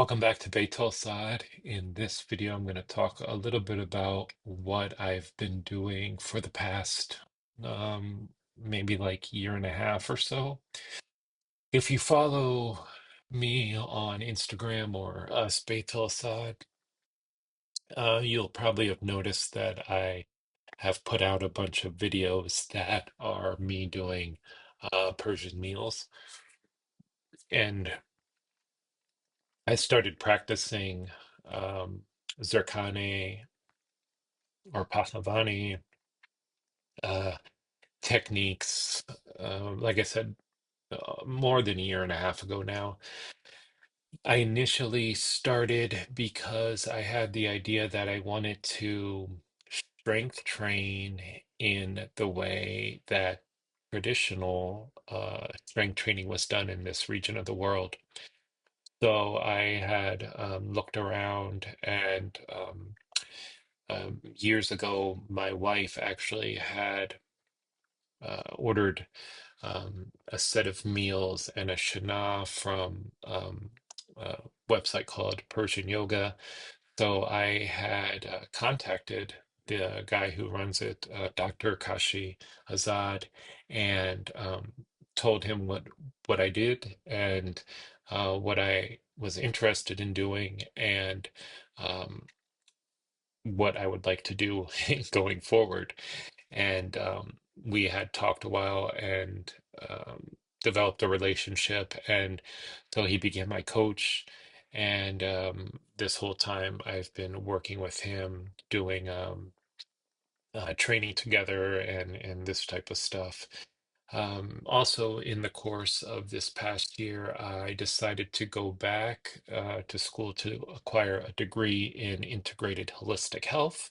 Welcome back to Bayt Al-Asad. In this video, I'm going to talk a little bit about what I've been doing for the past maybe like year and a half or so. If you follow me on Instagram or us, Bayt Al-Asad, you'll probably have noticed that I have put out a bunch of videos that are me doing Persian meals. And I started practicing Zurkhane or Pahlavani uh, techniques. Like I said, more than a year and a half ago now. I initially started because I had the idea that I wanted to strength train in the way that traditional strength training was done in this region of the world. So I had looked around and years ago, my wife actually had ordered a set of meals and a shana from a website called Persian Yoga. So I had contacted the guy who runs it, Dr. Kashi Azad, and told him what I did and what I was interested in doing and um, what I would like to do going forward. And we had talked a while and developed a relationship. And so he became my coach. And this whole time, I've been working with him, doing training together and this type of stuff. Also, in the course of this past year, I decided to go back to school to acquire a degree in integrated holistic health.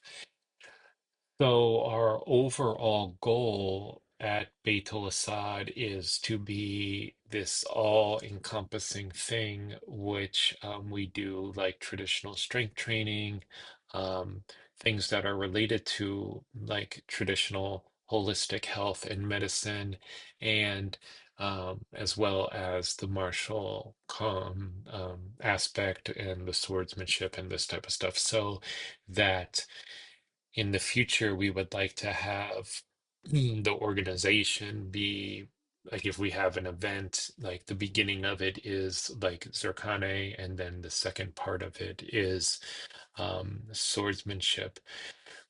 So our overall goal at Bayt al-Assad is to be this all-encompassing thing, which we do like traditional strength training, um, things that are related to like traditional holistic health and medicine, and as well as the martial aspect and the swordsmanship and this type of stuff. So that in the future, we would like to have the organization be like if we have an event, like the beginning of it is like Zurkhane, and then the second part of it is swordsmanship.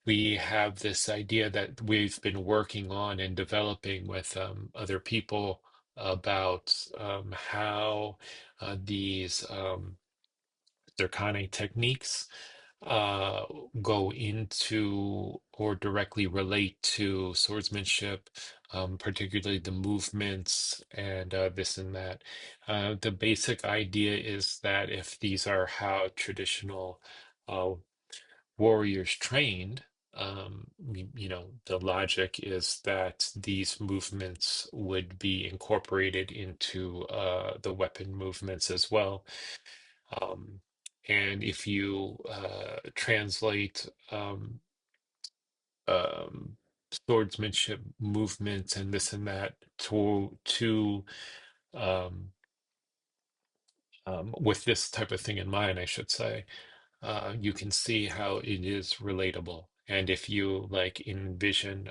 We have this idea that we've been working on and developing with other people about how these Zurkhane techniques uh, go into or directly relate to swordsmanship, particularly the movements and this and that. The basic idea is that if these are how traditional uh, warriors trained, the logic is that these movements would be incorporated into the weapon movements as well. Um, and if you translate um, swordsmanship movements and this and that to um, with this type of thing in mind, I should say, you can see how it is relatable. And if you like envision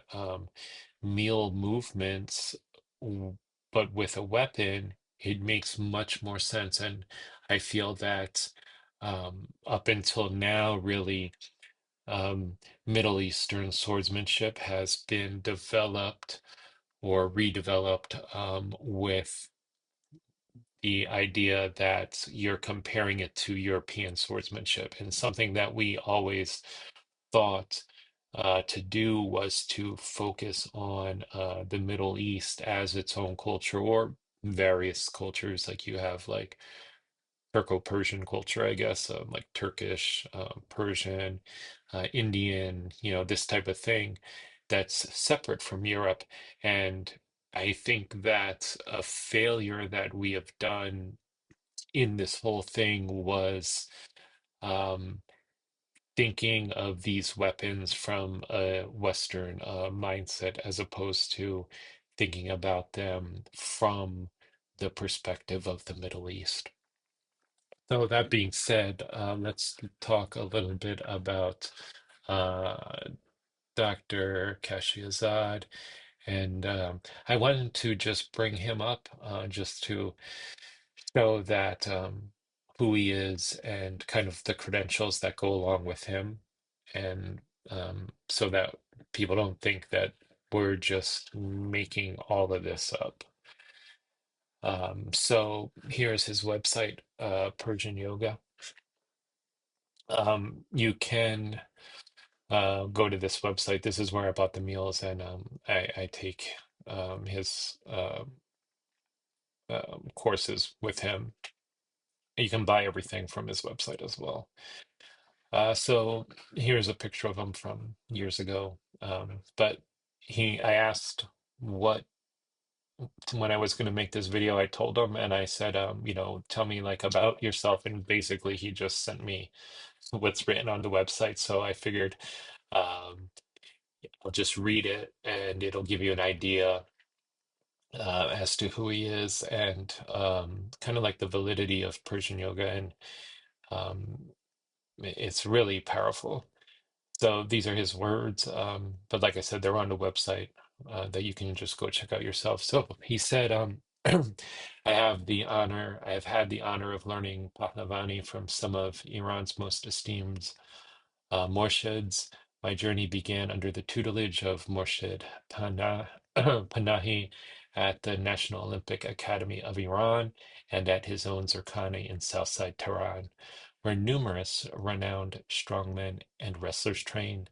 meal movements, w- but with a weapon, it makes much more sense. And I feel that up until now, really, Middle Eastern swordsmanship has been developed or redeveloped with the idea that you're comparing it to European swordsmanship. And something that we always thought to do was to focus on the Middle East as its own culture or various cultures. Like you have like Turco-Persian culture, I guess, like Turkish, Persian, Indian, this type of thing that's separate from Europe. And I think that a failure that we have done in this whole thing was um, thinking of these weapons from a Western mindset as opposed to thinking about them from the perspective of the Middle East. So that being said, let's talk a little bit about uh, Dr. Kashi Azad. And I wanted to just bring him up just to show that who he is and kind of the credentials that go along with him. And so that people don't think that we're just making all of this up. So here's his website, Persian Yoga. You can go to this website. This is where I bought the meals, and I take his courses with him. You can buy everything from his website as well. So here's a picture of him from years ago. But I asked what when I was going to make this video, I told him and I said, tell me like about yourself. And basically, he just sent me what's written on the website. So I figured um, I'll just read it and it'll give you an idea as to who he is and kind of like the validity of Persian yoga. And um, it's really powerful. So these are his words. But like I said, they're on the website that you can just go check out yourself. So he said, I have had the honor of learning Pahlavani from some of Iran's most esteemed Morshids. My journey began under the tutelage of Morshid Panahi at the National Olympic Academy of Iran and at his own Zurkhane in Southside Tehran, where numerous renowned strongmen and wrestlers trained.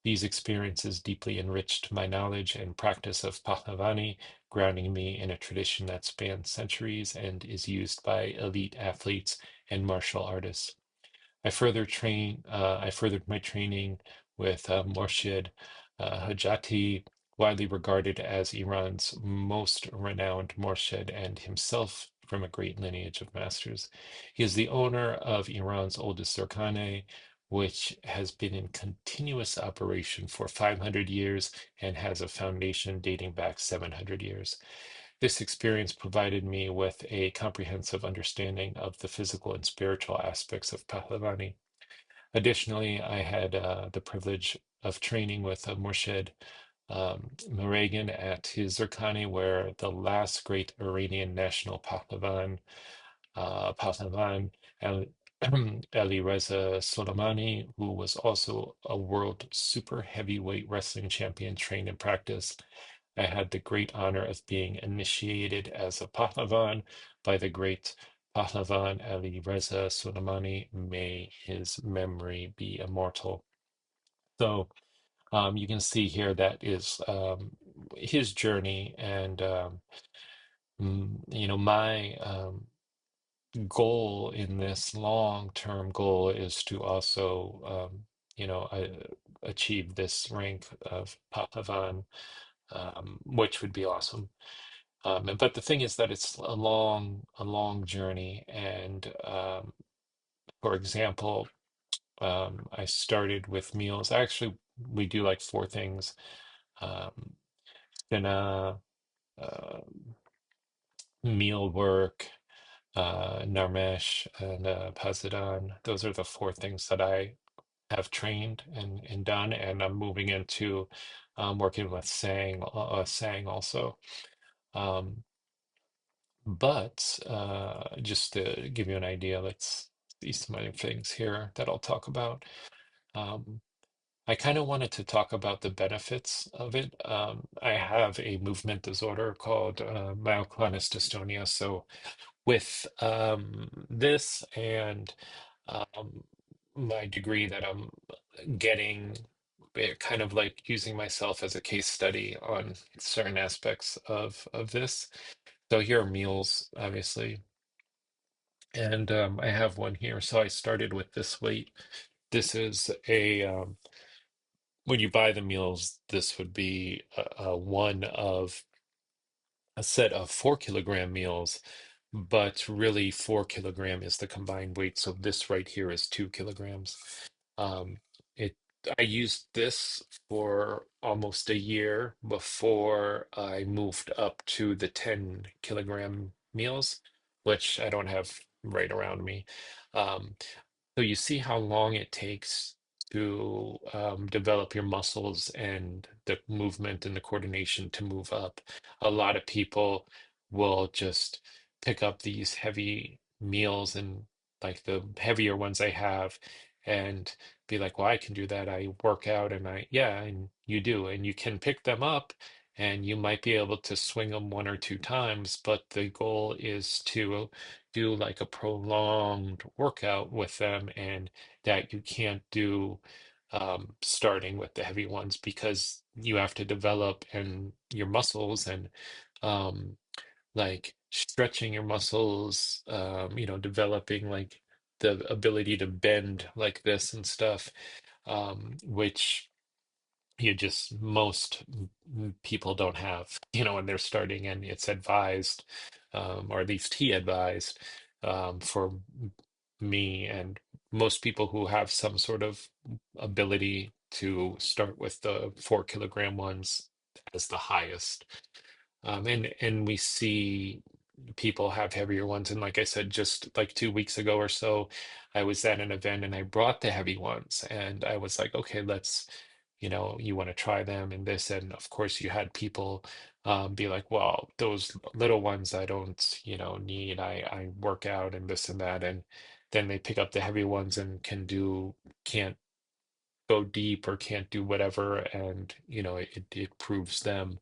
These experiences deeply enriched my knowledge and practice of Pahlavani, grounding me in a tradition that spans centuries and is used by elite athletes and martial artists. I furthered my training with Morshid Hajati, widely regarded as Iran's most renowned Morshid and himself from a great lineage of masters. He is the owner of Iran's oldest Zurkhane, which has been in continuous operation for 500 years and has a foundation dating back 700 years. This experience provided me with a comprehensive understanding of the physical and spiritual aspects of Pahlavani. Additionally, I had the privilege of training with Murshid Muragan at his Zurkhani, where the last great Iranian national Pahlavan Ali, Ali Reza Soleimani, who was also a world super heavyweight wrestling champion, trained and practiced. I had the great honor of being initiated as a Pahlavan by the great Pahlavan Ali Reza Soleimani. May his memory be immortal. So you can see here that is his journey, and my goal in this long-term goal is to also achieve this rank of Pahlavan, which would be awesome. But the thing is that it's a long journey. And for example, I started with meals. Actually, we do like four things: um, dinner, uh, meal work, Narmesh, and Pazidan. Those are the four things that I have trained and done. And I'm moving into working with Sang also. Um, But just to give you an idea, let's see some other things here that I'll talk about. Um, I kind of wanted to talk about the benefits of it. I have a movement disorder called myoclonus dystonia. So with this and um, my degree that I'm getting, kind of like using myself as a case study on certain aspects of this. So here are meals, obviously. And I have one here. So I started with this weight. This is when you buy the meals, this would be one of a set of 4 kilogram meals, but really 4 kilogram is the combined weight. So this right here is 2 kilograms. Um, it I used this for almost a year before I moved up to the 10 kilogram meals, which I don't have right around me. Um, so you see how long it takes to develop your muscles and the movement and the coordination to move up. A lot of people will just pick up these heavy meals and like the heavier ones I have and be like, well, I can do that. I work out and yeah, and you do. And you can pick them up and you might be able to swing them one or two times, but the goal is to do like a prolonged workout with them and that you can't do starting with the heavy ones because you have to develop and your muscles and um, like stretching your muscles, developing like the ability to bend like this and stuff, which you just most people don't have, when they're starting, and it's advised, or at least he advised, for me and most people who have some sort of ability to start with the 4 kilogram ones as the highest. And we see people have heavier ones. And like I said, just like 2 weeks ago or so, I was at an event and I brought the heavy ones and I was like, okay, let's, you want to try them and this. And of course, you had people be like, well, those little ones I don't, need. I work out and this and that. And then they pick up the heavy ones and can't go deep or can't do whatever. And, it proves them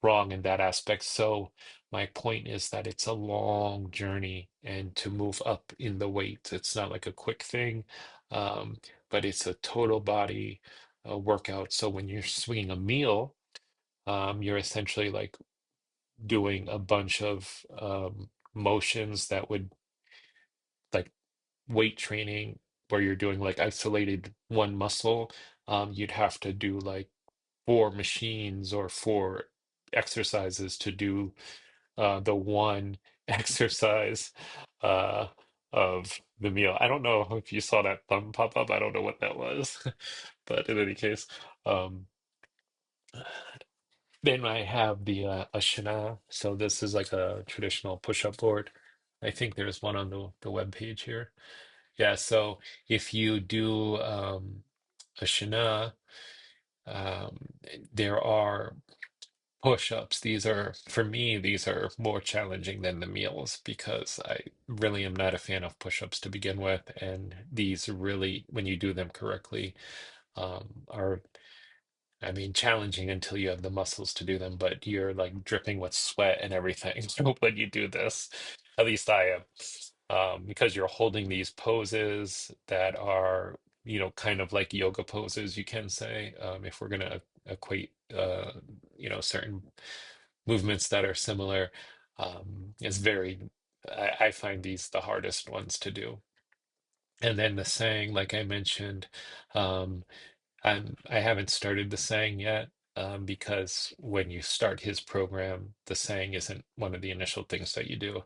wrong in that aspect. So my point is that it's a long journey and to move up in the weight, it's not like a quick thing, um, but it's a total body workout. So when you're swinging a meal, you're essentially like doing a bunch of motions that would like weight training where you're doing like isolated one muscle. You'd have to do like 4 machines or 4 exercises to do the one exercise uh, of the meal. I don't know if you saw that thumb pop up. I don't know what that was, but in any case, um, then I have the Asana. So this is like a traditional push-up board. I think there's one on the web page here. Yeah, so if you do Asana, um, there are push-ups. For me, these are more challenging than the meals because I really am not a fan of push-ups to begin with. And these really, when you do them correctly, are, I mean, challenging until you have the muscles to do them, but you're like dripping with sweat and everything when you do this. At least I am. Because you're holding these poses that are, kind of like yoga poses, you can say, if we're going to equate, certain movements that are similar. It's I find these the hardest ones to do. And then the saying, like I mentioned, um, I haven't started the saying yet, because when you start his program, the saying isn't one of the initial things that you do.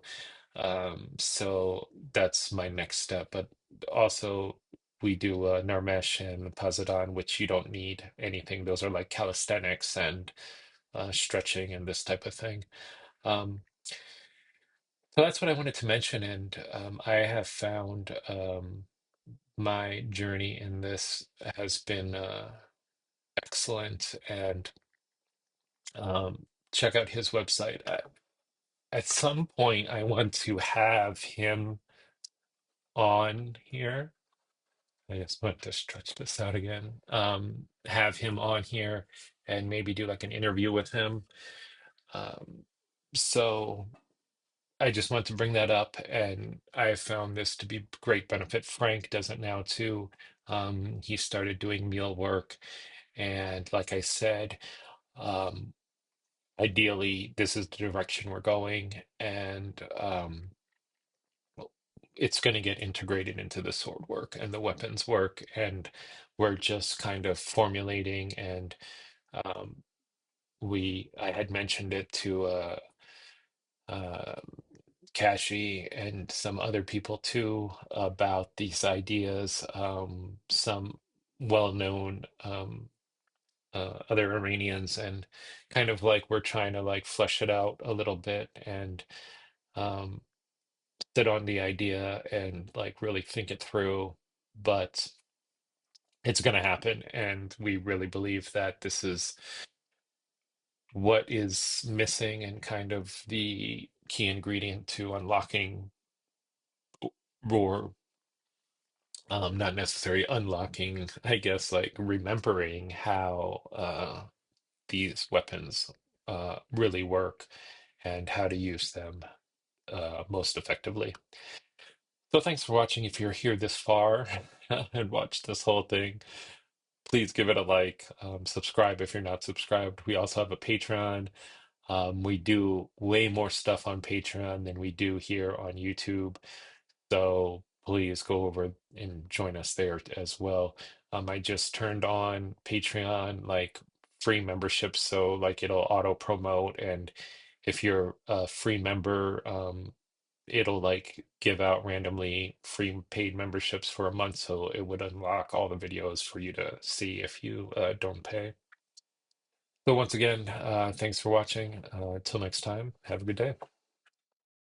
So that's my next step. But also, we do Narmesh and Pazadan, which you don't need anything. Those are like calisthenics and stretching and this type of thing. Um, so that's what I wanted to mention. And I have found my journey in this has been excellent. And check out his website. At some point, I want to have him on here. I just want to stretch this out again. Have him on here and maybe do like an interview with him. Um, so I just want to bring that up, and I have found this to be great benefit. Frank does it now too. He started doing meal work, and like I said, um, ideally, this is the direction we're going, and it's going to get integrated into the sword work and the weapons work, and we're just kind of formulating. And um, I had mentioned it to uh, Kashi and some other people too about these ideas. Some well-known other Iranians, and kind of like we're trying to like flesh it out a little bit and um, sit on the idea and like really think it through, but it's going to happen. And we really believe that this is what is missing and kind of the key ingredient to unlocking or not necessarily unlocking, I guess, like remembering how these weapons really work and how to use them most effectively. So thanks for watching. If you're here this far and watched this whole thing, please give it a like, subscribe if you're not subscribed. We also have a Patreon. We do way more stuff on Patreon than we do here on YouTube. So please go over and join us there as well. I just turned on Patreon, like free memberships, so like it'll auto promote, and if you're a free member, it'll like give out randomly free paid memberships for a month, so it would unlock all the videos for you to see if you don't pay. So once again, thanks for watching. Until next time, have a good day.